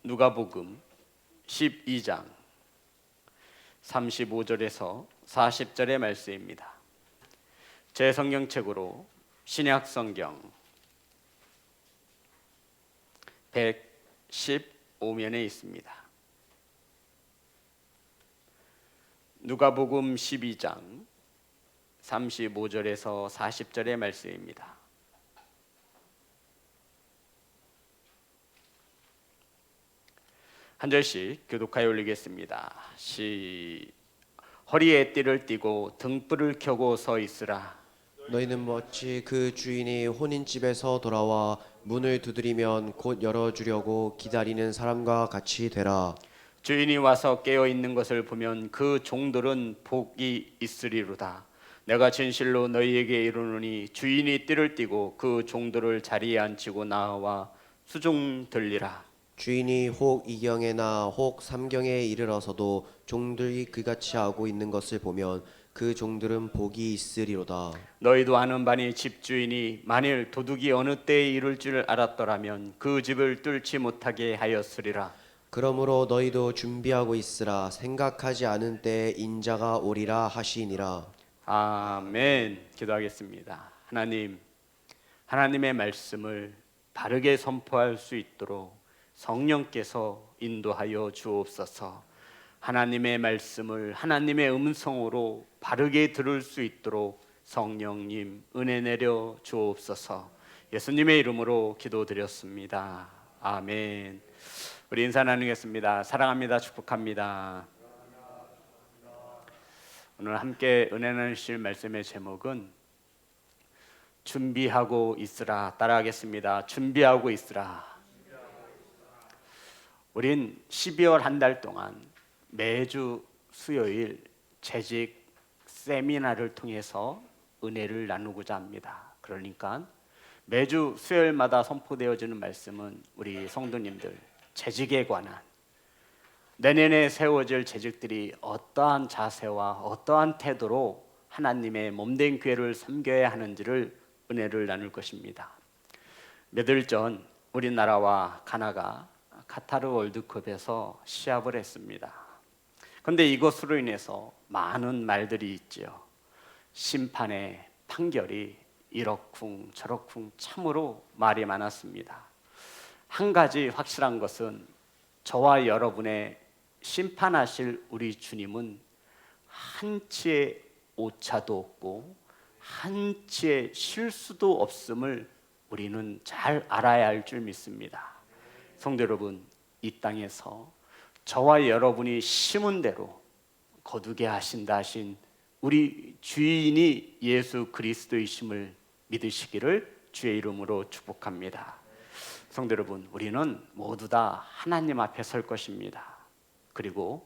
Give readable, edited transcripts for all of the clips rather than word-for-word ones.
누가복음 12장 35절에서 40절의 말씀입니다. 제 성경책으로 신약성경 115면에 있습니다. 누가복음 12장 35절에서 40절의 말씀입니다. 한 절씩 교독하여 올리겠습니다. 허리에 띠를 띠고 등불을 켜고 서 있으라. 너희는 마치 그 주인이 혼인집에서 돌아와 문을 두드리면 곧 열어주려고 기다리는 사람과 같이 되라. 주인이 와서 깨어 있는 것을 보면 그 종들은 복이 있으리로다. 내가 진실로 너희에게 이르노니 주인이 띠를 띠고 그 종들을 자리에 앉히고 나와 수종 들리라. 주인이 혹 이경에나 혹 삼경에 이르러서도 종들이 그같이 하고 있는 것을 보면 그 종들은 복이 있으리로다. 너희도 아는 바니 집주인이 만일 도둑이 어느 때에 이룰 줄 알았더라면 그 집을 뚫지 못하게 하였으리라. 그러므로 너희도 준비하고 있으라. 생각하지 않은 때에 인자가 오리라 하시니라. 아멘. 기도하겠습니다. 하나님의 말씀을 바르게 선포할 수 있도록 성령께서 인도하여 주옵소서. 하나님의 말씀을 하나님의 음성으로 바르게 들을 수 있도록 성령님 은혜 내려 주옵소서. 예수님의 이름으로 기도드렸습니다. 아멘. 우리 인사 나누겠습니다. 사랑합니다. 축복합니다. 오늘 함께 은혜 나누실 말씀의 제목은 준비하고 있으라. 따라하겠습니다. 준비하고 있으라. 우린 12월 한 달 동안 매주 수요일 재직 세미나를 통해서 은혜를 나누고자 합니다. 그러니까 매주 수요일마다 선포되어지는 말씀은 우리 성도님들 재직에 관한, 내년에 세워질 재직들이 어떠한 자세와 어떠한 태도로 하나님의 몸된 교회를 섬겨야 하는지를 은혜를 나눌 것입니다. 몇일 전 우리나라와 가나가 카타르 월드컵에서 시합을 했습니다. 그런데 이것으로 인해서 많은 말들이 있죠. 심판의 판결이 이러쿵 저러쿵 참으로 말이 많았습니다. 한 가지 확실한 것은 저와 여러분의 심판하실 우리 주님은 한치의 오차도 없고 한치의 실수도 없음을 우리는 잘 알아야 할 줄 믿습니다. 성도 여러분, 이 땅에서 저와 여러분이 심은 대로 거두게 하신다 하신 우리 주인이 예수 그리스도이심을 믿으시기를 주의 이름으로 축복합니다. 성도 여러분, 우리는 모두 다 하나님 앞에 설 것입니다. 그리고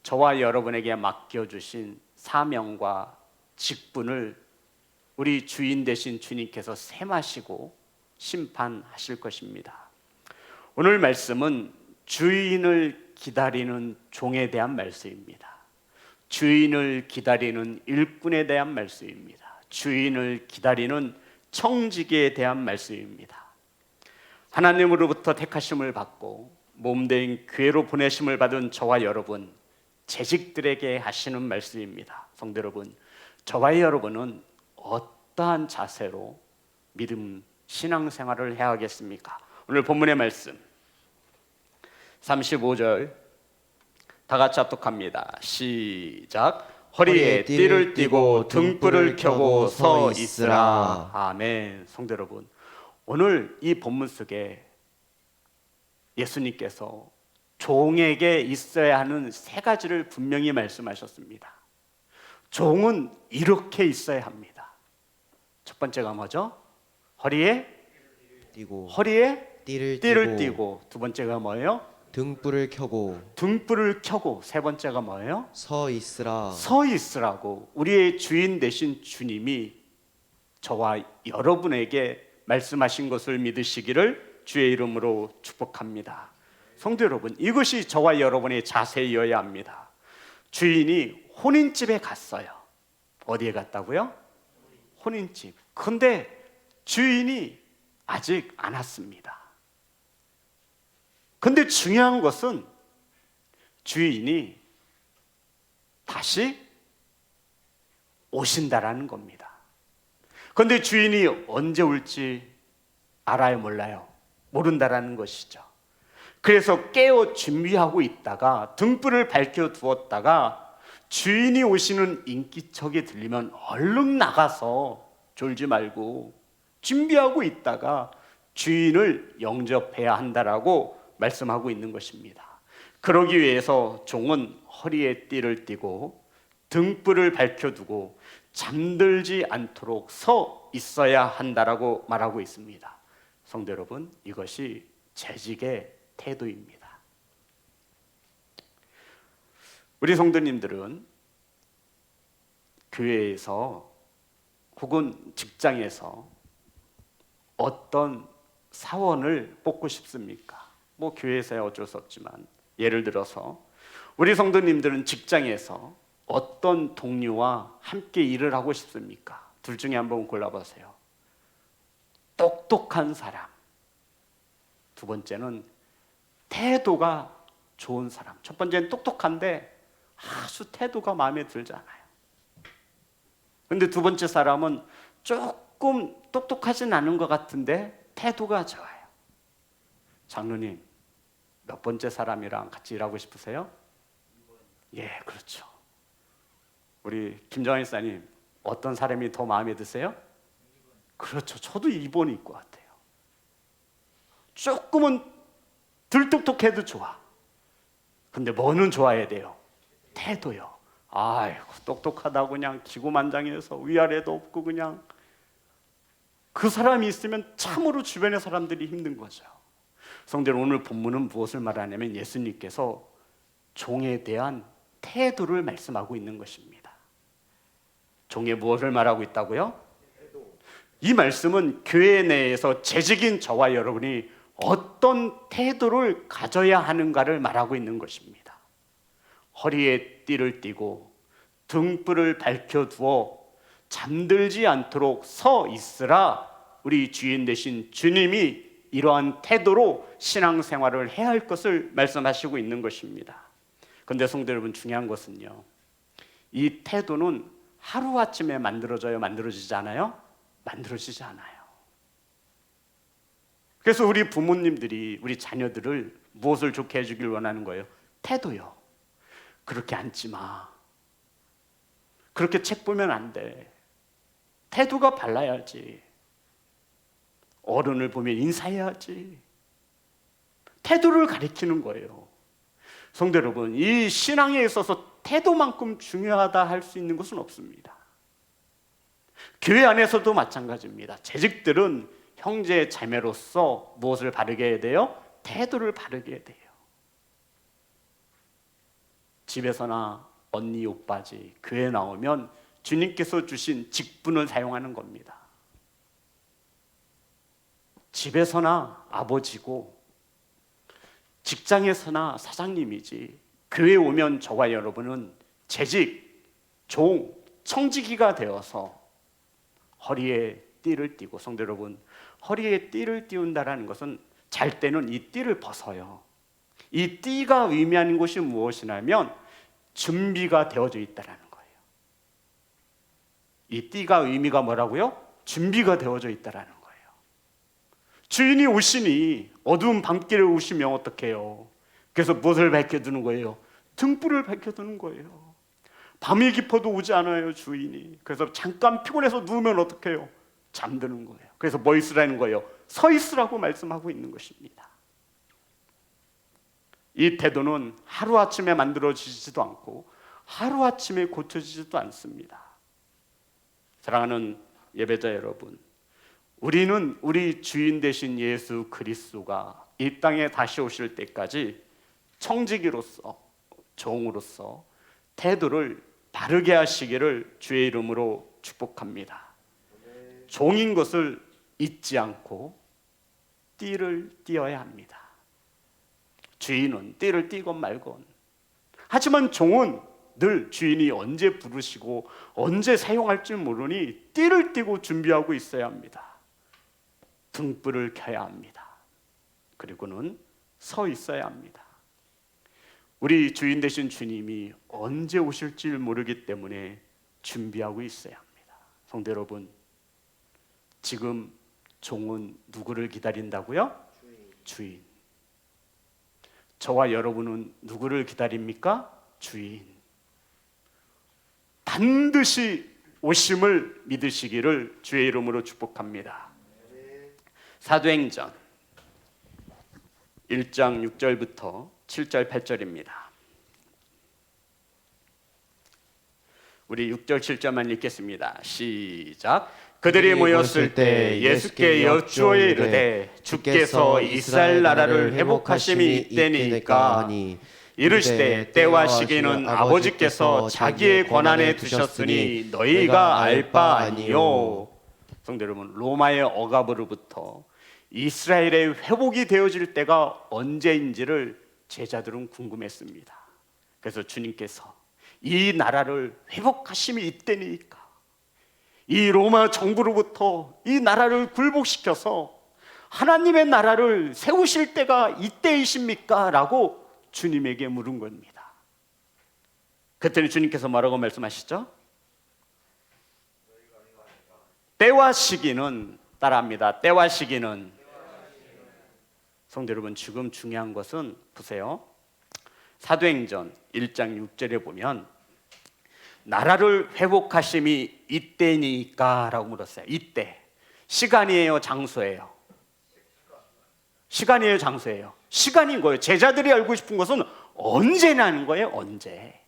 저와 여러분에게 맡겨주신 사명과 직분을 우리 주인 되신 주님께서 셈하시고 심판하실 것입니다. 오늘 말씀은 주인을 기다리는 종에 대한 말씀입니다. 주인을 기다리는 일꾼에 대한 말씀입니다. 주인을 기다리는 청지기에 대한 말씀입니다. 하나님으로부터 택하심을 받고 몸된 교회로 보내심을 받은 저와 여러분, 재직들에게 하시는 말씀입니다. 성도 여러분, 저와 여러분은 어떠한 자세로 믿음 신앙생활을 해야 하겠습니까? 오늘 본문의 말씀 35절 다 같이 합독합니다. 시작. 허리에 띠를 띠고 등불을 켜고 서 있으라. 아멘. 성도 여러분, 오늘 이 본문 속에 예수님께서 종에게 있어야 하는 세 가지를 분명히 말씀하셨습니다. 종은 이렇게 있어야 합니다. 첫 번째가 뭐죠? 허리에 띠를 띠고. 두 번째가 뭐예요? 등불을 켜고. 등불을 켜고. 세 번째가 뭐예요? 서 있으라. 서 있으라고 우리의 주인 되신 주님이 저와 여러분에게 말씀하신 것을 믿으시기를 주의 이름으로 축복합니다. 성도 여러분, 이것이 저와 여러분의 자세여야 합니다. 주인이 혼인집에 갔어요. 어디에 갔다고요? 혼인집. 그런데 주인이 아직 안 왔습니다. 근데 중요한 것은 주인이 다시 오신다라는 겁니다. 근데 주인이 언제 올지 알아요, 몰라요? 모른다라는 것이죠. 그래서 깨어 준비하고 있다가 등불을 밝혀 두었다가 주인이 오시는 인기척이 들리면 얼른 나가서 졸지 말고 준비하고 있다가 주인을 영접해야 한다라고 말씀하고 있는 것입니다. 그러기 위해서 종은 허리에 띠를 띠고 등불을 밝혀두고 잠들지 않도록 서 있어야 한다라고 말하고 있습니다. 성도 여러분, 이것이 재직의 태도입니다. 우리 성도님들은 교회에서 혹은 직장에서 어떤 사원을 뽑고 싶습니까? 뭐 교회에서야 어쩔 수 없지만 예를 들어서 우리 성도님들은 직장에서 어떤 동료와 함께 일을 하고 싶습니까? 둘 중에 한번 골라보세요. 똑똑한 사람, 두 번째는 태도가 좋은 사람. 첫 번째는 똑똑한데 아주 태도가 마음에 들지 않아요. 근데 두 번째 사람은 조금 똑똑하진 않은 것 같은데 태도가 좋아요. 장로님, 몇 번째 사람이랑 같이 일하고 싶으세요? 예, 그렇죠. 우리 김정환 목사님, 어떤 사람이 더 마음에 드세요? 그렇죠. 저도 2번일 것 같아요. 조금은 덜 똑똑해도 좋아. 근데 뭐는 좋아해야 돼요? 태도요. 아이고, 똑똑하다고 그냥 기고만장해서 위아래도 없고 그냥 그 사람이 있으면 참으로 주변의 사람들이 힘든 거죠. 성도들, 오늘 본문은 무엇을 말하냐면 예수님께서 종에 대한 태도를 말씀하고 있는 것입니다. 종에 무엇을 말하고 있다고요? 이 말씀은 교회 내에서 재직인 저와 여러분이 어떤 태도를 가져야 하는가를 말하고 있는 것입니다. 허리에 띠를 띠고 등불을 밝혀두어 잠들지 않도록 서 있으라. 우리 주인 되신 주님이 이러한 태도로 신앙생활을 해야 할 것을 말씀하시고 있는 것입니다. 그런데 성도 여러분, 중요한 것은요, 이 태도는 하루아침에 만들어져요? 만들어지지 않아요? 만들어지지 않아요. 그래서 우리 부모님들이 우리 자녀들을 무엇을 좋게 해주길 원하는 거예요? 태도요. 그렇게 앉지 마. 그렇게 책 보면 안 돼. 태도가 발라야지. 어른을 보면 인사해야지. 태도를 가리키는 거예요. 성도 여러분, 이 신앙에 있어서 태도만큼 중요하다 할 수 있는 것은 없습니다. 교회 안에서도 마찬가지입니다. 재직들은 형제 자매로서 무엇을 바르게 해야 돼요? 태도를 바르게 해야 돼요. 집에서나 언니 오빠지 교회 나오면 주님께서 주신 직분을 사용하는 겁니다. 집에서나 아버지고 직장에서나 사장님이지 교회 오면 저와 여러분은 재직, 종, 청지기가 되어서 허리에 띠를 띠고, 성도 여러분, 허리에 띠를 띄운다라는 것은 잘 때는 이 띠를 벗어요. 이 띠가 의미하는 것이 무엇이냐면 준비가 되어져 있다라는 거예요. 이 띠가 의미가 뭐라고요? 준비가 되어져 있다라는 거예요. 주인이 오시니 어두운 밤길에 오시면 어떡해요? 그래서 무엇을 밝혀두는 거예요? 등불을 밝혀두는 거예요. 밤이 깊어도 오지 않아요, 주인이. 그래서 잠깐 피곤해서 누우면 어떡해요? 잠드는 거예요. 그래서 뭐 있으라는 거예요? 서 있으라고 말씀하고 있는 것입니다. 이 태도는 하루아침에 만들어지지도 않고 하루아침에 고쳐지지도 않습니다. 사랑하는 예배자 여러분, 우리는 우리 주인 되신 예수 그리스도가 이 땅에 다시 오실 때까지 청지기로서, 종으로서 태도를 바르게 하시기를 주의 이름으로 축복합니다. 종인 것을 잊지 않고 띠를 띠어야 합니다. 주인은 띠를 띠건 말건, 하지만 종은 늘 주인이 언제 부르시고 언제 사용할지 모르니 띠를 띠고 준비하고 있어야 합니다. 등불을 켜야 합니다. 그리고는 서 있어야 합니다. 우리 주인 되신 주님이 언제 오실지 모르기 때문에 준비하고 있어야 합니다. 성도 여러분, 지금 종은 누구를 기다린다고요? 주인. 저와 여러분은 누구를 기다립니까? 주인. 반드시 오심을 믿으시기를 주의 이름으로 축복합니다. 사도행전 1장 6절부터 7절 8절입니다. 우리 6절 7절만 읽겠습니다. 시작. 그들이 모였을 때 예수께 여쭈어 이르되 주께서 이스라엘 나라를 회복하심이 이때니까 하니 이르시되 때와 시기는 아버지께서 자기의 권한에 두셨으니 너희가 알 바 아니요. 성도 여러분, 로마의 억압으로부터 이스라엘의 회복이 되어질 때가 언제인지를 제자들은 궁금했습니다. 그래서 주님께서 이 나라를 회복하심이 이때니까, 이 로마 정부로부터 이 나라를 굴복시켜서 하나님의 나라를 세우실 때가 이때이십니까? 라고 주님에게 물은 겁니다. 그때는 주님께서 뭐라고 말씀하시죠? 때와 시기는, 따라합니다. 때와 시기는. 성도 여러분, 지금 중요한 것은 보세요. 사도행전 1장 6절에 보면 나라를 회복하심이 이때니까 라고 물었어요. 이때. 시간이에요, 장소예요? 시간이에요, 장소예요? 시간인 거예요. 제자들이 알고 싶은 것은 언제냐는 거예요. 언제.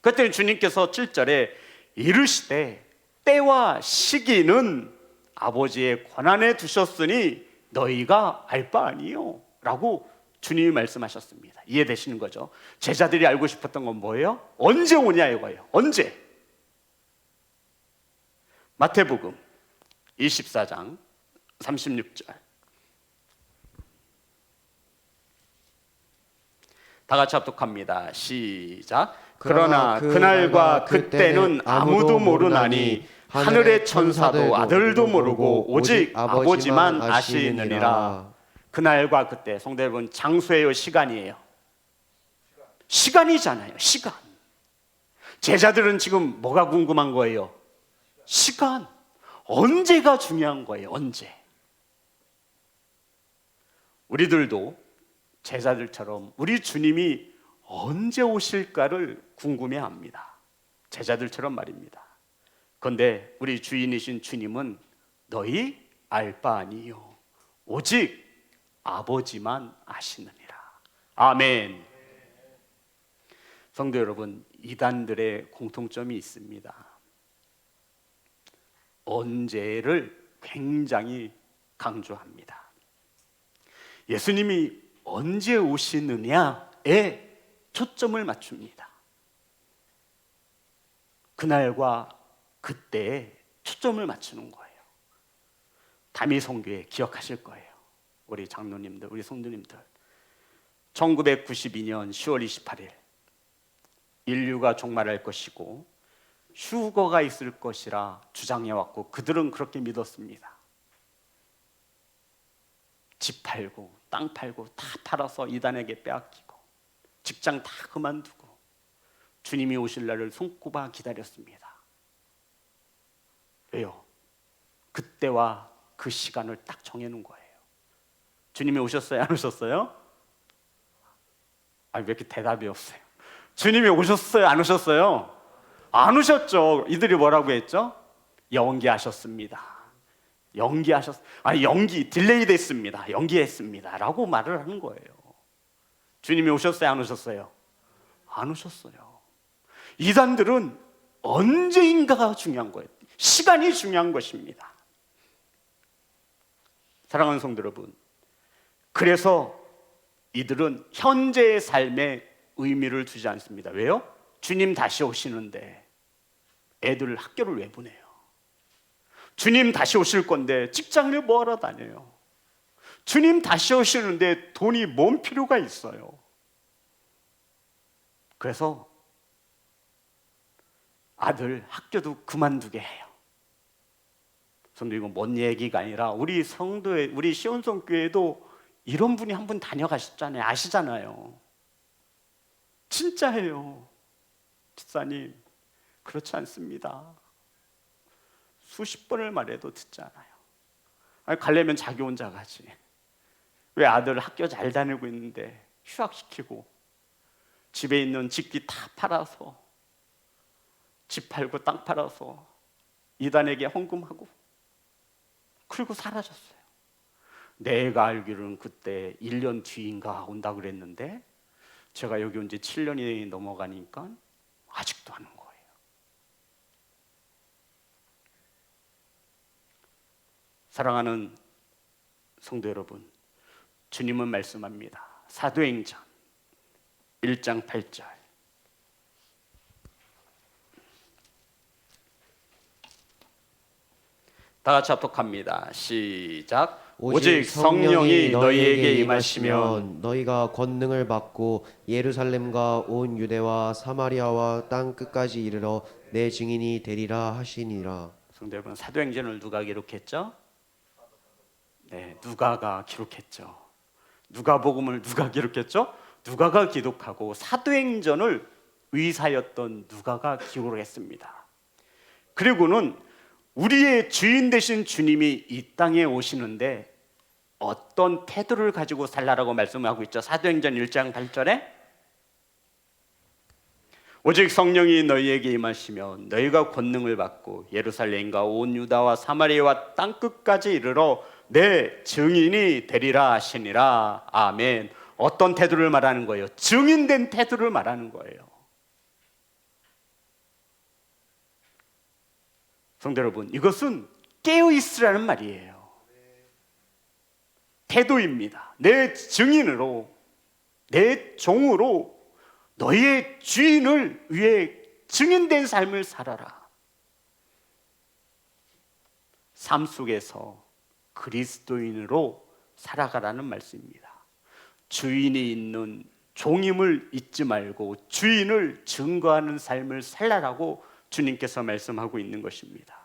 그때 주님께서 7절에 이르시되 때와 시기는 아버지의 권한에 두셨으니 너희가 알 바 아니요 라고 주님이 말씀하셨습니다. 이해되시는 거죠? 제자들이 알고 싶었던 건 뭐예요? 언제 오냐 이거예요. 언제? 마태복음 24장 36절 다 같이 합독합니다. 시작. 그러나 그날과 그때는 아무도 모르나니 하늘의 천사도 아들도 모르고 오직 아버지만 아시느니라. 그날과 그때, 성도 여러분, 장소예요, 시간이에요? 시간이잖아요. 시간. 제자들은 지금 뭐가 궁금한 거예요? 시간. 언제가 중요한 거예요. 언제. 우리들도 제자들처럼 우리 주님이 언제 오실까를 궁금해합니다. 제자들처럼 말입니다. 그런데 우리 주인이신 주님은 너희 알 바 아니요 오직 아버지만 아시느니라. 아멘. 성도 여러분, 이단들의 공통점이 있습니다. 언제를 굉장히 강조합니다. 예수님이 언제 오시느냐에 초점을 맞춥니다. 그날과 그때에 초점을 맞추는 거예요. 다미성교회 기억하실 거예요. 우리 장로님들, 우리 성도님들, 1992년 10월 28일 인류가 종말할 것이고 휴거가 있을 것이라 주장해왔고 그들은 그렇게 믿었습니다. 집 팔고 땅 팔고 다 팔아서 이단에게 빼앗기고 직장 다 그만두고 주님이 오실 날을 손꼽아 기다렸습니다. 왜요? 그때와 그 시간을 딱 정해놓은 거예요. 주님이 오셨어요? 안 오셨어요? 왜 이렇게 대답이 없어요? 주님이 오셨어요? 안 오셨어요? 안 오셨죠. 이들이 뭐라고 했죠? 연기하셨습니다. 딜레이 됐습니다. 연기했습니다 라고 말을 하는 거예요. 주님이 오셨어요? 안 오셨어요? 안 오셨어요. 이단들은 언제인가가 중요한 거예요. 시간이 중요한 것입니다. 사랑하는 성도 여러분, 그래서 이들은 현재의 삶에 의미를 두지 않습니다. 왜요? 주님 다시 오시는데 애들 학교를 왜 보내요? 주님 다시 오실 건데 직장을 뭐하러 다녀요? 주님 다시 오시는데 돈이 뭔 필요가 있어요? 그래서 아들 학교도 그만두게 해요. 성도, 이건 뭔 얘기가 아니라 우리 성도의, 우리 시온성교회도 이런 분이 한 분 다녀가셨잖아요. 아시잖아요. 진짜예요. 집사님, 그렇지 않습니다. 수십 번을 말해도 듣지 않아요. 아니, 가려면 자기 혼자 가지. 왜 아들 학교 잘 다니고 있는데 휴학시키고 집에 있는 집기 다 팔아서, 집 팔고 땅 팔아서 이단에게 헌금하고 그리고 사라졌어요. 내가 알기로는 그때 1년 뒤인가 온다 그랬는데 제가 여기 온 지 7년이 넘어가니까 아직도 하는 거예요. 사랑하는 성도 여러분, 주님은 말씀합니다. 사도행전 1장 8절. 다 같이 합독합니다. 시작. 오직 성령이 너희에게 임하시면 너희가 권능을 받고 예루살렘과 온 유대와 사마리아와 땅 끝까지 이르러 내 증인이 되리라 하시니라. 성도 여러분, 사도행전을 누가 기록했죠? 네, 누가가 기록했죠. 누가복음을 누가 기록했죠? 누가가 기록하고 사도행전을 의사였던 누가가 기록을 했습니다. 그리고는 우리의 주인 되신 주님이 이 땅에 오시는데 어떤 태도를 가지고 살라라고 말씀하고 있죠. 사도행전 1장 8절에 오직 성령이 너희에게 임하시면 너희가 권능을 받고 예루살렘과 온 유다와 사마리아와 땅 끝까지 이르러 내 증인이 되리라 하시니라. 아멘. 어떤 태도를 말하는 거예요? 증인된 태도를 말하는 거예요. 성도 여러분, 이것은 깨어있으라는 말이에요. 태도입니다. 내 증인으로, 내 종으로 너희의 주인을 위해 증인된 삶을 살아라. 삶 속에서 그리스도인으로 살아가라는 말씀입니다. 주인이 있는 종임을 잊지 말고 주인을 증거하는 삶을 살라라고 주님께서 말씀하고 있는 것입니다.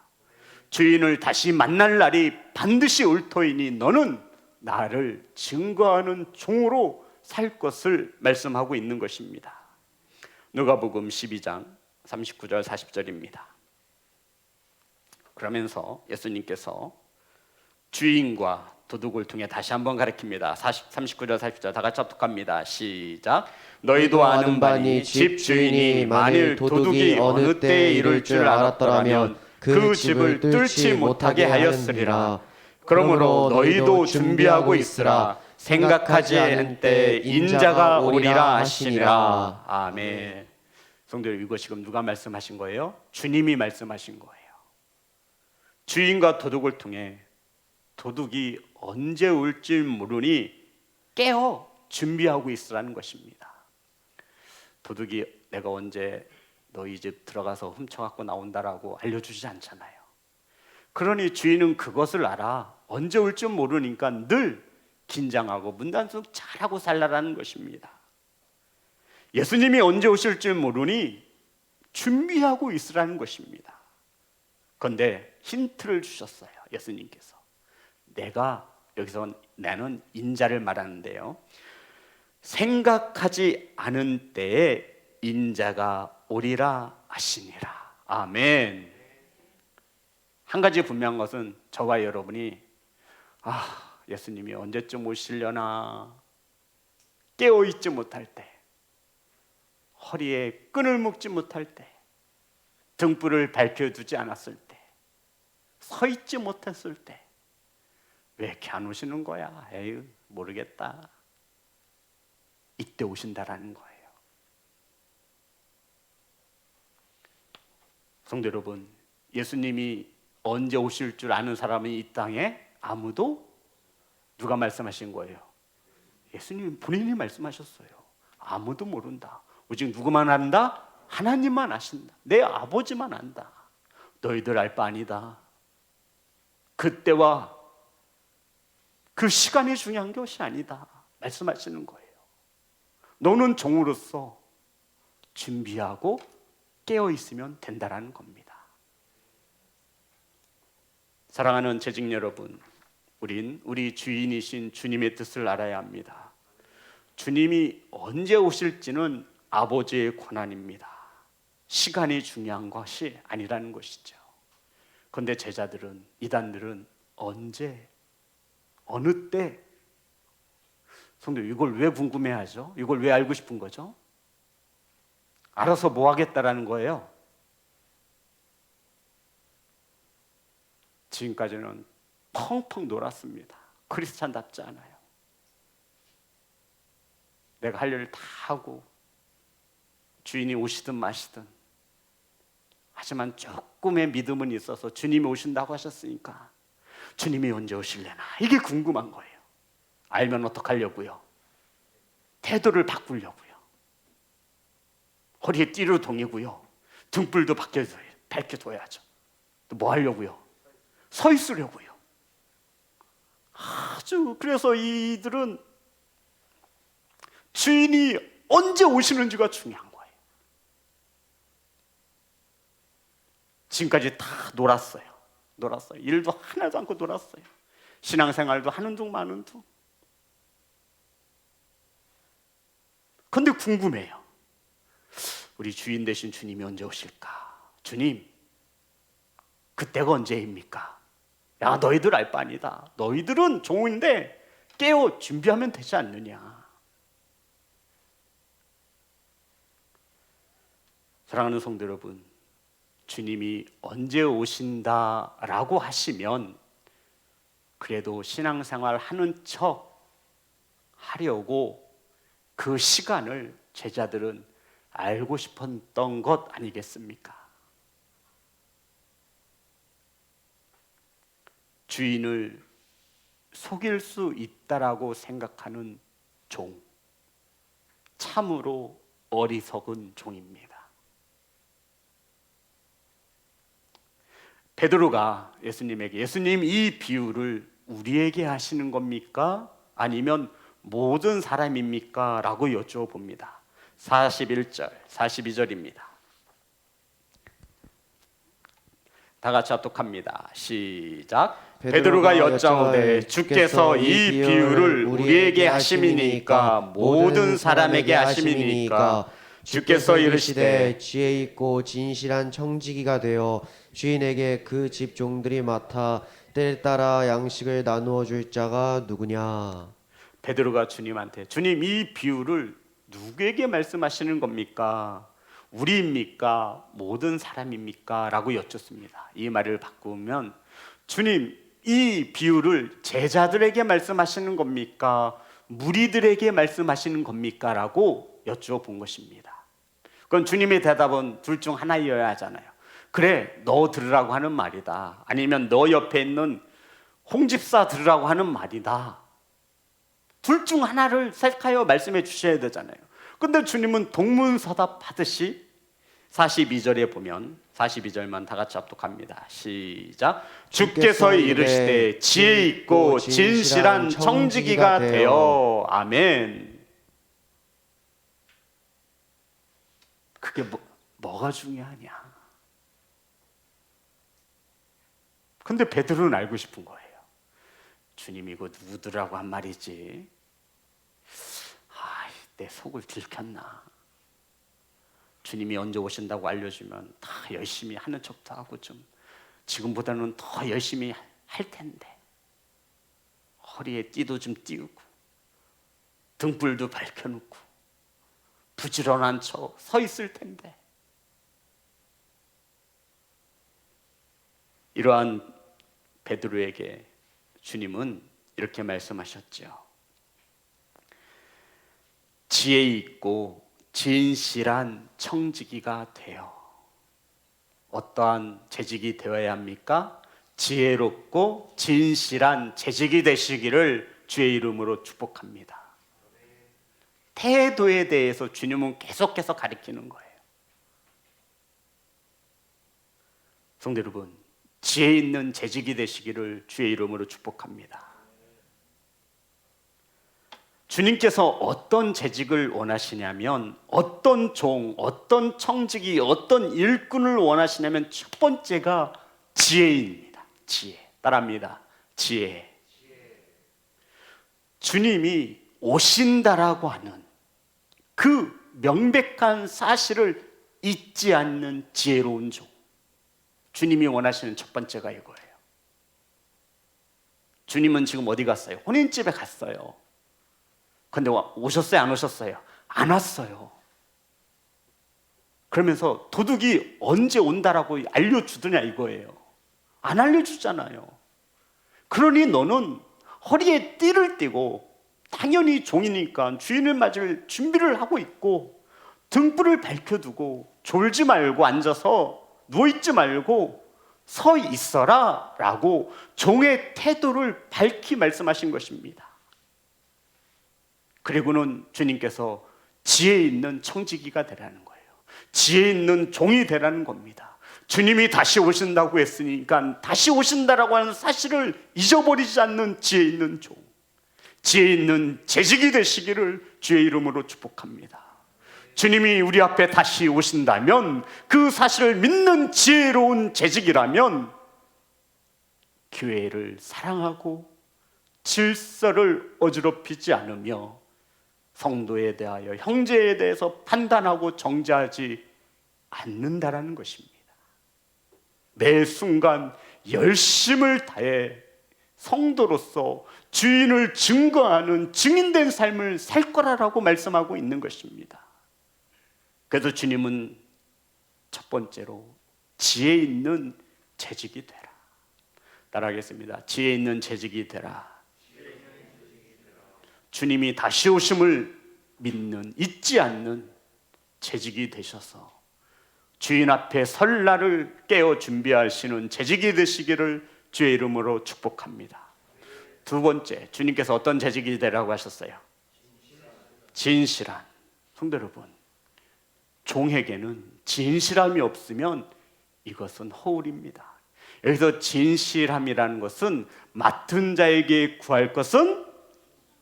주인을 다시 만날 날이 반드시 올 터이니 너는 나를 증거하는 종으로 살 것을 말씀하고 있는 것입니다. 누가복음 12장 39절 40절입니다. 그러면서 예수님께서 주인과 도둑을 통해 다시 한번 가르칩니다. 39절 40절 다 같이 합독합니다. 시작. 너희도 아는 바니 집 주인이 만일 도둑이 어느 때에 이를 줄 알았더라면 그 집을 뚫지 못하게 하였으리라. 그러므로 너희도 준비하고 있으라. 생각하지 않은 때에 인자가 오리라 하시니라. 아멘. 성도 여러분, 이거 지금 누가 말씀하신 거예요? 주님이 말씀하신 거예요. 주인과 도둑을 통해 도둑이 언제 올지 모르니 깨어 준비하고 있으라는 것입니다. 도둑이 내가 언제 너희 집 들어가서 훔쳐갖고 나온다라고 알려주지 않잖아요. 그러니 주인은 그것을 알아. 언제 올지 모르니까 늘 긴장하고 문단속 잘하고 살라라는 것입니다. 예수님이 언제 오실지 모르니 준비하고 있으라는 것입니다. 그런데 힌트를 주셨어요. 예수님께서. 내가 여기서 나는 인자를 말하는데요. 생각하지 않은 때에 인자가 오리라 하시니라. 아멘. 한 가지 분명한 것은 저와 여러분이 예수님이 언제쯤 오시려나 깨어있지 못할 때, 허리에 끈을 묶지 못할 때, 등불을 밝혀두지 않았을 때, 서 있지 못했을 때 왜 이렇게 안 오시는 거야? 에휴, 모르겠다. 이때 오신다라는 거예요. 성도 여러분, 예수님이 언제 오실 줄 아는 사람이 이 땅에 아무도 누가 말씀하신 거예요? 예수님 본인이 말씀하셨어요. 아무도 모른다. 오직 누구만 안다? 하나님만 아신다. 내 아버지만 안다. 너희들 알 바 아니다. 그때와 그 시간이 중요한 것이 아니다. 말씀하시는 거예요. 너는 종으로서 준비하고 깨어있으면 된다라는 겁니다. 사랑하는 재직 여러분, 우린 우리 주인이신 주님의 뜻을 알아야 합니다. 주님이 언제 오실지는 아버지의 권한입니다. 시간이 중요한 것이 아니라는 것이죠. 그런데 제자들은, 이단들은 언제, 어느 때, 성도 이걸 왜 궁금해하죠? 이걸 왜 알고 싶은 거죠? 알아서 뭐 하겠다라는 거예요? 지금까지는 펑펑 놀았습니다. 크리스찬답지 않아요. 내가 할 일을 다 하고 주인이 오시든 마시든, 하지만 조금의 믿음은 있어서 주님이 오신다고 하셨으니까 주님이 언제 오실래나 이게 궁금한 거예요. 알면 어떡하려고요? 태도를 바꾸려고요. 허리에 띠를 동이고요. 등불도 밝혀둬야죠. 또 뭐 하려고요? 서 있으려고요. 그래서 이들은 주인이 언제 오시는지가 중요한 거예요. 지금까지 다 놀았어요. 일도 하나도 않고 놀았어요. 신앙생활도 하는 둥 마는 둥. 근데 궁금해요. 우리 주인 되신 주님이 언제 오실까? 주님, 그때가 언제입니까? 야, 너희들 알 바 아니다. 너희들은 종인데 깨워 준비하면 되지 않느냐. 사랑하는 성도 여러분, 주님이 언제 오신다라고 하시면 그래도 신앙생활 하는 척 하려고 그 시간을 제자들은 알고 싶었던 것 아니겠습니까? 주인을 속일 수 있다라고 생각하는 종, 참으로 어리석은 종입니다. 베드로가 예수님에게, 예수님 이 비유를 우리에게 하시는 겁니까? 아니면 모든 사람입니까? 라고 여쭤봅니다. 41절, 42절입니다. 다 같이 합독합니다. 시작. 베드로가 여짜오되 주께서 이 비유를 우리에게 하심이니까 모든 사람에게 하심이니까 주께서 이르시되 지혜 있고 진실한 청지기가 되어 주인에게 그 집 종들이 맡아 때에 따라 양식을 나누어 줄 자가 누구냐? 베드로가 주님한테, 주님 이 비유를 누구에게 말씀하시는 겁니까? 우리입니까? 모든 사람입니까? 라고 여쭙습니다. 이 말을 바꾸면, 주님 이 비유를 제자들에게 말씀하시는 겁니까? 무리들에게 말씀하시는 겁니까? 라고 여쭤본 것입니다. 그건 주님의 대답은 둘 중 하나이어야 하잖아요. 그래, 너 들으라고 하는 말이다. 아니면 너 옆에 있는 홍집사 들으라고 하는 말이다. 둘 중 하나를 택하여 말씀해 주셔야 되잖아요. 근데 주님은 동문서답하듯이 42절에 보면, 42절만 다 같이 합독합니다. 시작. 주께서 이르시되 지혜 있고 진실한 청지기가 되어. 아멘. 그게 뭐가 중요하냐? 근데 베드로는 알고 싶은 거예요. 주님 이거 누구더라고 한 말이지? 내 속을 들켰나? 주님이 언제 오신다고 알려주면 다 열심히 하는 척도 하고 좀 지금보다는 더 열심히 할 텐데, 허리에 띠도 좀 띄우고 등불도 밝혀놓고 부지런한 척 서 있을 텐데. 이러한 베드로에게 주님은 이렇게 말씀하셨죠. 지혜 있고 진실한 청지기가 되어. 어떠한 재직이 되어야 합니까? 지혜롭고 진실한 재직이 되시기를 주의 이름으로 축복합니다. 태도에 대해서 주님은 계속해서 가르치는 거예요. 성도 여러분, 지혜 있는 재직이 되시기를 주의 이름으로 축복합니다. 주님께서 어떤 재직을 원하시냐면, 어떤 종, 어떤 청지기, 어떤 일꾼을 원하시냐면 첫 번째가 지혜입니다. 지혜. 따라합니다. 지혜. 주님이 오신다라고 하는 그 명백한 사실을 잊지 않는 지혜로운 종. 주님이 원하시는 첫 번째가 이거예요. 주님은 지금 어디 갔어요? 혼인집에 갔어요. 근데 오셨어요? 안 오셨어요? 안 왔어요. 그러면서 도둑이 언제 온다라고 알려주더냐 이거예요. 안 알려주잖아요. 그러니 너는 허리에 띠를 띠고 당연히 종이니까 주인을 맞을 준비를 하고 있고 등불을 밝혀두고 졸지 말고 앉아서 누워있지 말고 서 있어라 라고 종의 태도를 밝히 말씀하신 것입니다. 그리고는 주님께서 지혜 있는 청지기가 되라는 거예요. 지혜 있는 종이 되라는 겁니다. 주님이 다시 오신다고 했으니까 다시 오신다라고 하는 사실을 잊어버리지 않는 지혜 있는 종, 지혜 있는 재직이 되시기를 주의 이름으로 축복합니다. 주님이 우리 앞에 다시 오신다면 그 사실을 믿는 지혜로운 재직이라면 교회를 사랑하고 질서를 어지럽히지 않으며 성도에 대하여 형제에 대해서 판단하고 정죄하지 않는다라는 것입니다. 매 순간 열심을 다해 성도로서 주인을 증거하는 증인된 삶을 살 거라고 말씀하고 있는 것입니다. 그래서 주님은 첫 번째로 지혜 있는 재직이 되라. 따라하겠습니다. 지혜 있는 재직이 되라. 주님이 다시 오심을 믿는, 잊지 않는 재직이 되셔서 주인 앞에 설 날을 깨어 준비하시는 재직이 되시기를 주의 이름으로 축복합니다. 두 번째, 주님께서 어떤 재직이 되라고 하셨어요? 진실한. 성도 여러분, 종에게는 진실함이 없으면 이것은 허울입니다. 여기서 진실함이라는 것은 맡은 자에게 구할 것은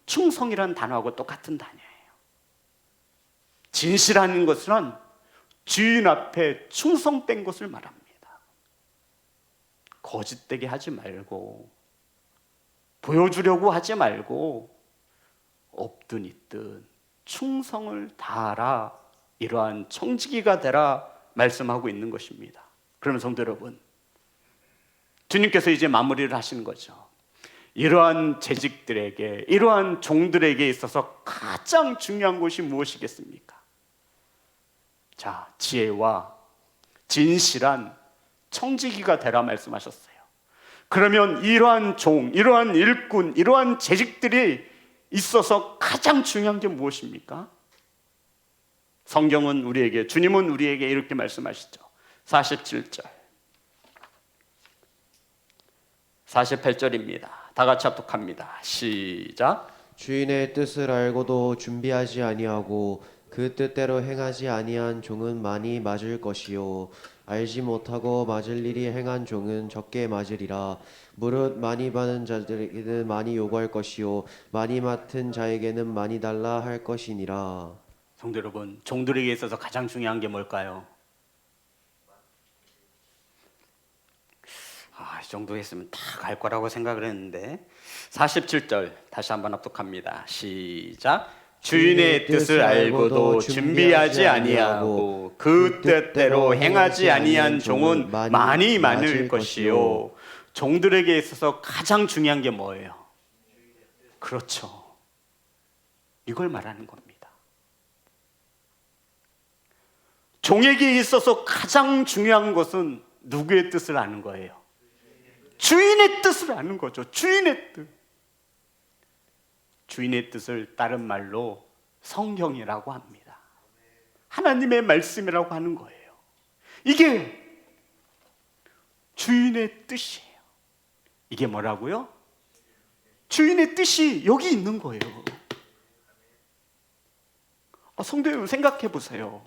충성이라는 단어하고 똑같은 단어예요. 진실한 것은 주인 앞에 충성된 것을 말합니다. 거짓되게 하지 말고 보여주려고 하지 말고 없든 있든 충성을 다하라, 이러한 청지기가 되라 말씀하고 있는 것입니다. 그러면 성도 여러분, 주님께서 이제 마무리를 하시는 거죠. 이러한 재직들에게, 이러한 종들에게 있어서 가장 중요한 것이 무엇이겠습니까? 자, 지혜와 진실한 청지기가 되라 말씀하셨어요. 그러면 이러한 종, 이러한 일꾼, 이러한 재직들이 있어서 가장 중요한 게 무엇입니까? 성경은 우리에게, 주님은 우리에게 이렇게 말씀하시죠. 47절 48절입니다. 다 같이 합독합니다. 시작. 주인의 뜻을 알고도 준비하지 아니하고 그 뜻대로 행하지 아니한 종은 많이 맞을 것이요 알지 못하고 맞을 일이 행한 종은 적게 맞으리라. 무릇 많이 받은 자들에게는 많이 요구할 것이요 많이 맡은 자에게는 많이 달라 할 것이니라. 성도 여러분, 종들에게 있어서 가장 중요한 게 뭘까요? 이 정도 했으면 다 갈 거라고 생각을 했는데 47절 다시 한번 합독합니다. 시작. 주인의 뜻을 알고도 준비하지 아니하고 그 뜻대로 행하지 아니한 종은 많이 많을 것이요. 종들에게 있어서 가장 중요한 게 뭐예요? 그렇죠. 이걸 말하는 겁니다. 종에게 있어서 가장 중요한 것은 누구의 뜻을 아는 거예요? 주인의 뜻을 아는 거죠. 주인의 뜻. 주인의 뜻을 다른 말로 성경이라고 합니다. 하나님의 말씀이라고 하는 거예요. 이게 주인의 뜻이에요. 이게 뭐라고요? 주인의 뜻이 여기 있는 거예요. 성도 여러분, 생각해 보세요.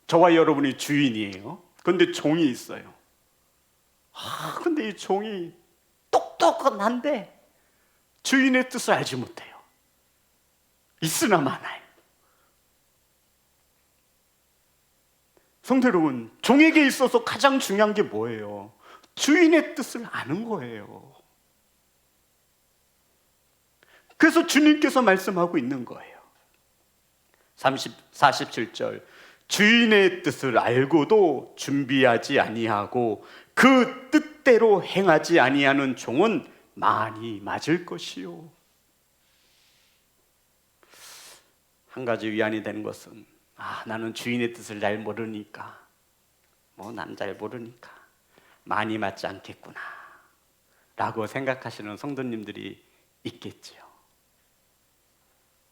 저와 여러분이 주인이에요. 그런데 종이 있어요. 근데 이 종이 똑똑한데 주인의 뜻을 알지 못해요. 있으나 마나요. 성도 여러분, 종에게 있어서 가장 중요한 게 뭐예요? 주인의 뜻을 아는 거예요. 그래서 주님께서 말씀하고 있는 거예요. 47절 주인의 뜻을 알고도 준비하지 아니하고 그 뜻대로 행하지 아니하는 종은 많이 맞을 것이요. 한 가지 위안이 되는 것은 나는 주인의 뜻을 잘 모르니까 난 잘 모르니까 많이 맞지 않겠구나 라고 생각하시는 성도님들이 있겠지요.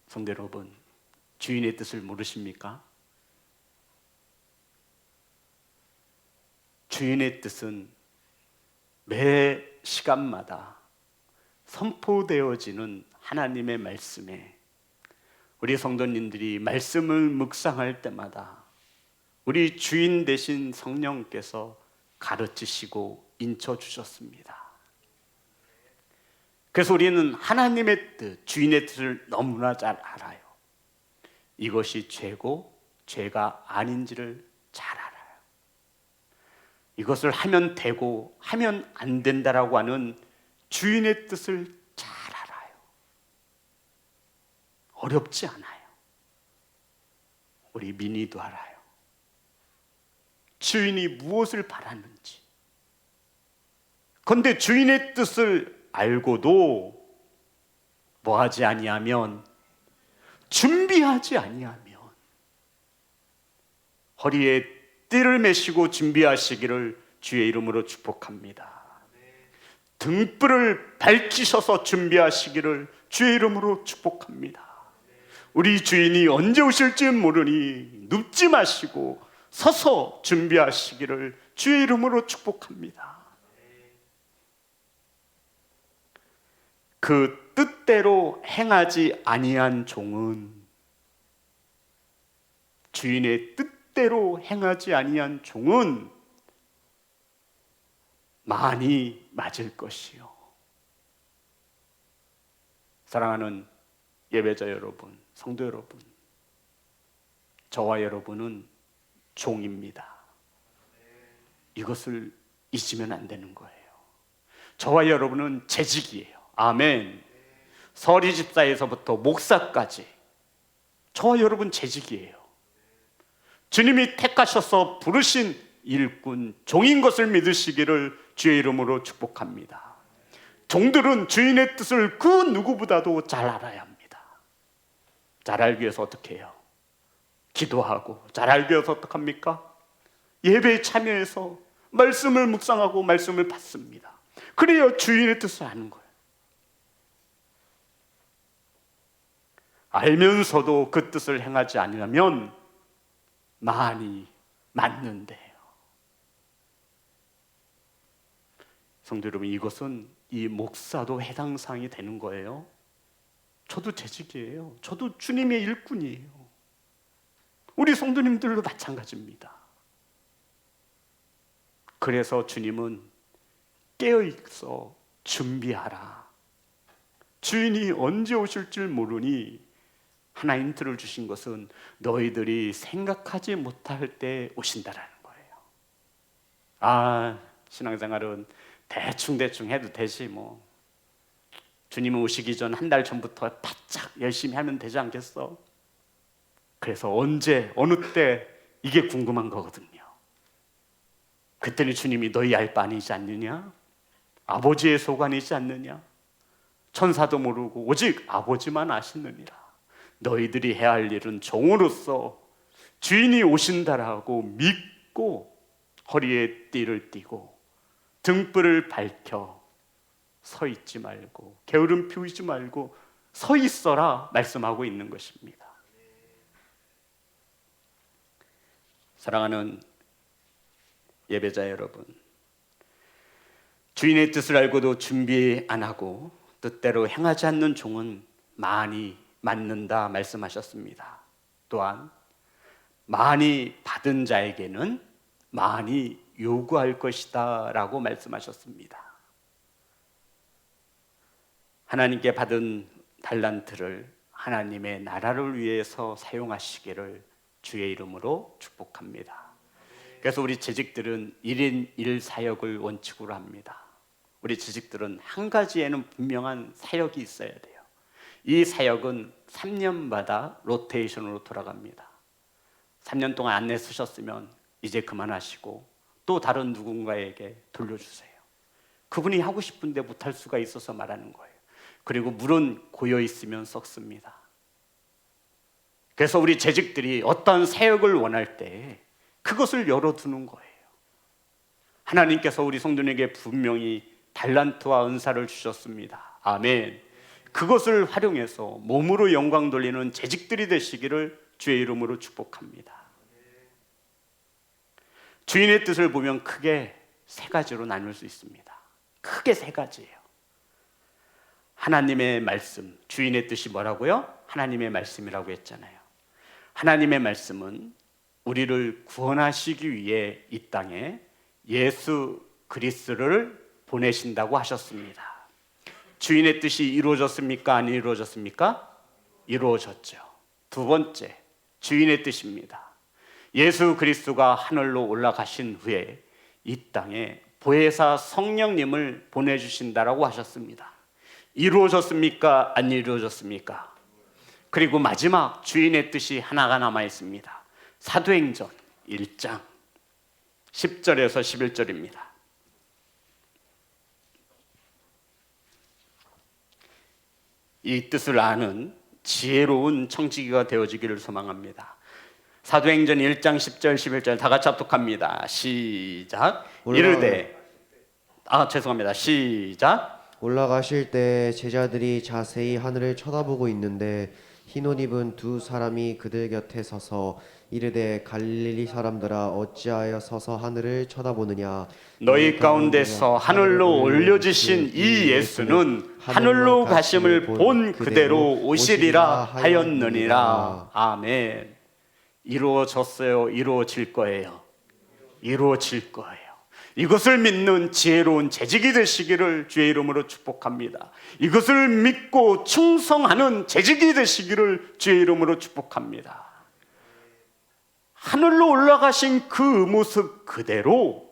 성도 여러분, 주인의 뜻을 모르십니까? 주인의 뜻은 매 시간마다 선포되어지는 하나님의 말씀에 우리 성도님들이 말씀을 묵상할 때마다 우리 주인 되신 성령께서 가르치시고 인쳐 주셨습니다. 그래서 우리는 하나님의 뜻, 주인의 뜻을 너무나 잘 알아요. 이것이 죄고 죄가 아닌지를 잘 알아요. 이것을 하면 되고 하면 안 된다라고 하는 주인의 뜻을 잘 알아요. 어렵지 않아요. 우리 민희도 알아요. 주인이 무엇을 바라는지. 그런데 주인의 뜻을 알고도 뭐하지 아니하면, 준비하지 아니하면, 허리에 띠를 매시고 준비하시기를 주의 이름으로 축복합니다. 등불을 밝히셔서 준비하시기를 주의 이름으로 축복합니다. 우리 주인이 언제 오실지 모르니 눕지 마시고 서서 준비하시기를 주의 이름으로 축복합니다. 그 뜻대로 행하지 아니한 종은, 주인의 뜻대로 행하지 아니한 종은 많이 맞을 것이요. 사랑하는 예배자 여러분, 성도 여러분, 저와 여러분은 종입니다. 이것을 잊으면 안 되는 거예요. 저와 여러분은 재직이에요. 아멘. 서리 집사에서부터 목사까지 저와 여러분 재직이에요. 주님이 택하셔서 부르신 일꾼, 종인 것을 믿으시기를 주의 이름으로 축복합니다. 종들은 주인의 뜻을 그 누구보다도 잘 알아야 합니다. 잘 알기 위해서 어떻게 해요? 기도하고. 잘 알기 위해서 어떻게 합니까? 예배에 참여해서 말씀을 묵상하고 말씀을 받습니다. 그래야 주인의 뜻을 아는 거예요. 알면서도 그 뜻을 행하지 않으면 많이 맞는데요. 성도 여러분, 이것은 이 목사도 해당 사항이 되는 거예요. 저도 재직이에요. 저도 주님의 일꾼이에요. 우리 성도님들도 마찬가지입니다. 그래서 주님은 깨어있어 준비하라. 주인이 언제 오실 줄 모르니 하나 힌트를 주신 것은 너희들이 생각하지 못할 때 오신다라는 거예요. 신앙생활은 대충 해도 되지 뭐. 주님 오시기 전 한 달 전부터 바짝 열심히 하면 되지 않겠어? 그래서 언제, 어느 때, 이게 궁금한 거거든요. 그때는 주님이 너희 알 바 아니지 않느냐? 아버지의 소관이지 않느냐? 천사도 모르고 오직 아버지만 아시느니라. 너희들이 해야 할 일은 종으로서 주인이 오신다라고 믿고 허리에 띠를 띠고 등불을 밝혀 서 있지 말고 게으름 피우지 말고 서 있어라 말씀하고 있는 것입니다. 사랑하는 예배자 여러분, 주인의 뜻을 알고도 준비 안 하고 뜻대로 행하지 않는 종은 많이 맞는다 말씀하셨습니다. 또한 많이 받은 자에게는 많이 요구할 것이다 라고 말씀하셨습니다. 하나님께 받은 달란트를 하나님의 나라를 위해서 사용하시기를 주의 이름으로 축복합니다. 그래서 우리 재직들은 1인 1사역을 원칙으로 합니다. 우리 재직들은 한 가지에는 분명한 사역이 있어야 돼요. 이 사역은 3년마다 로테이션으로 돌아갑니다. 3년 동안 안내 쓰셨으면 이제 그만하시고 또 다른 누군가에게 돌려주세요. 그분이 하고 싶은데 못할 수가 있어서 말하는 거예요. 그리고 물은 고여 있으면 썩습니다. 그래서 우리 재직들이 어떤 사역을 원할 때 그것을 열어두는 거예요. 하나님께서 우리 성도님에게 분명히 달란트와 은사를 주셨습니다. 아멘. 그것을 활용해서 몸으로 영광 돌리는 재직들이 되시기를 주의 이름으로 축복합니다. 주인의 뜻을 보면 크게 세 가지로 나눌 수 있습니다. 크게 세 가지예요. 하나님의 말씀, 주인의 뜻이 뭐라고요? 하나님의 말씀이라고 했잖아요. 하나님의 말씀은 우리를 구원하시기 위해 이 땅에 예수 그리스도를 보내신다고 하셨습니다. 주인의 뜻이 이루어졌습니까? 안 이루어졌습니까? 이루어졌죠. 두 번째, 주인의 뜻입니다. 예수 그리스도가 하늘로 올라가신 후에 이 땅에 보혜사 성령님을 보내주신다라고 하셨습니다. 이루어졌습니까? 안 이루어졌습니까? 그리고 마지막 주인의 뜻이 하나가 남아 있습니다. 사도행전 1장 10절에서 11절입니다. 이 뜻을 아는 지혜로운 청지기가 되어지기를 소망합니다. 사도행전 1장 10절 11절 다 같이 합독합니다. 시작. 이르되 죄송합니다. 시작. 올라가실 때 제자들이 자세히 하늘을 쳐다보고 있는데 흰 옷 입은 두 사람이 그들 곁에 서서 이르되 갈릴리 사람들아 어찌하여 서서 하늘을 쳐다보느냐 너희 가운데서 하늘로 올려지신 이 예수는 하늘로 가심을 본 그대로 오시리라 하였느니라. 아멘. 이루어졌어요? 이루어질 거예요? 이루어질 거예요. 이것을 믿는 지혜로운 재직이 되시기를 주의 이름으로 축복합니다. 이것을 믿고 충성하는 재직이 되시기를 주의 이름으로 축복합니다. 하늘로 올라가신 그 모습 그대로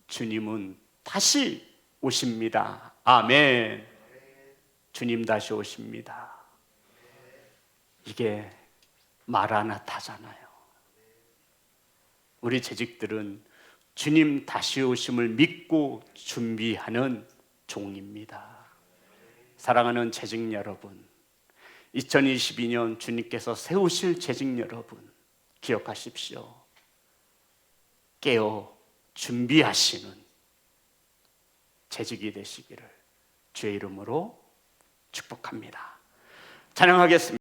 주님은 다시 오십니다. 아멘. 주님 다시 오십니다. 이게 마라나타잖아요. 우리 재직들은 주님 다시 오심을 믿고 준비하는 종입니다. 사랑하는 재직 여러분, 2022년 주님께서 세우실 재직 여러분 기억하십시오. 깨어 준비하시는 재직이 되시기를 주의 이름으로 축복합니다. 찬양하겠습니다.